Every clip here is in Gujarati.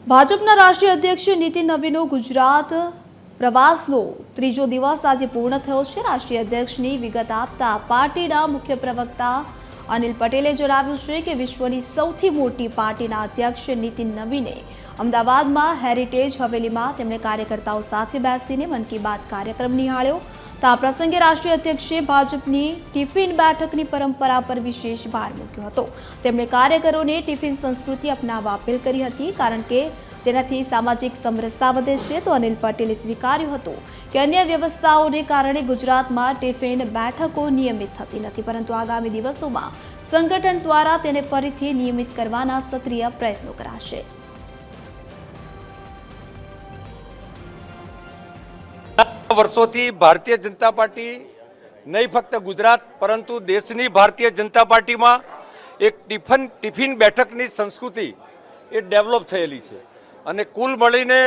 ભાજપના રાષ્ટ્રીય અધ્યક્ષ નીતિન નવીનનો ગુજરાત પ્રવાસનો ત્રીજો દિવસ આજે પૂર્ણ થયો છે। રાષ્ટ્રીય અધ્યક્ષની વિગત આપતા પાર્ટીના મુખ્ય પ્રવક્તા અનિલ પટેલે જણાવ્યું છે કે વિશ્વની સૌથી મોટી પાર્ટીના અધ્યક્ષ નીતિન નવીને અમદાવાદમાં હેરિટેજ હવેલીમાં તેમણે કાર્યકર્તાઓ સાથે બેસીને મન કી બાત કાર્યક્રમ નિહાળ્યો। તો આ પ્રસંગે રાષ્ટ્રીય અધ્યક્ષે ભાજપની ટિફિન બેઠકની પરંપરા પર વિશેષ ભાર મૂક્યો હતો। તેમણે કાર્યકરોને ટિફિન સંસ્કૃતિ અપનાવવા અપીલ કરી હતી, કારણ કે તેનાથી સામાજિક સમરસતા વધે છે। તો અનિલ પટેલે સ્વીકાર્યું હતું કે અન્ય વ્યવસ્થાઓને કારણે ગુજરાતમાં ટિફિન બેઠકો નિયમિત થતી નથી, પરંતુ આગામી દિવસોમાં સંગઠન દ્વારા તેને ફરીથી નિયમિત કરવાના સક્રિય પ્રયત્નો કરાશે। વર્ષોથી ભારતીય જનતા પાર્ટી નહીં ફક્ત ગુજરાત પરંતુ દેશની ભારતીય જનતા પાર્ટીમાં એક ટિફિન બેઠકની સંસ્કૃતિ એ ડેવલપ થયેલી છે અને કુલ મળીને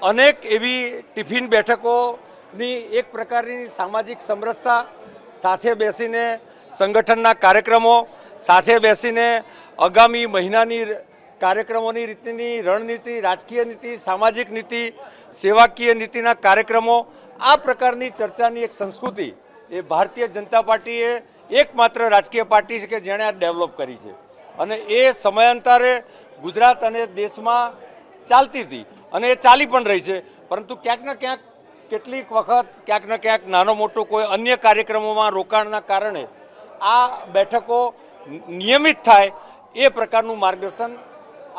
અનેક એવી ટિફિન બેઠકોની એક પ્રકારની સામાજિક સમરસતા, સાથે બેસીને સંગઠનના કાર્યક્રમો, સાથે બેસીને આગામી મહિનાની કાર્યક્રમોની રીતની રણનીતિ, રાજકીય નીતિ, સામાજિક નીતિ, સેવાકીય નીતિના કાર્યક્રમો, આ પ્રકારની ચર્ચાની એક સંસ્કૃતિ એ ભારતીય જનતા પાર્ટીએ એકમાત્ર રાજકીય પાર્ટી છે કે જેણે આ ડેવલપ કરી છે અને એ સમયાંતરે ગુજરાત અને દેશમાં ચાલતી હતી અને એ ચાલી પણ રહી છે। પરંતુ ક્યાંક ને ક્યાંક કેટલીક વખત ક્યાંક ને ક્યાંક નાનો મોટો કોઈ અન્ય કાર્યક્રમોમાં રોકાણના કારણે આ બેઠકો નિયમિત થાય એ પ્રકારનું માર્ગદર્શન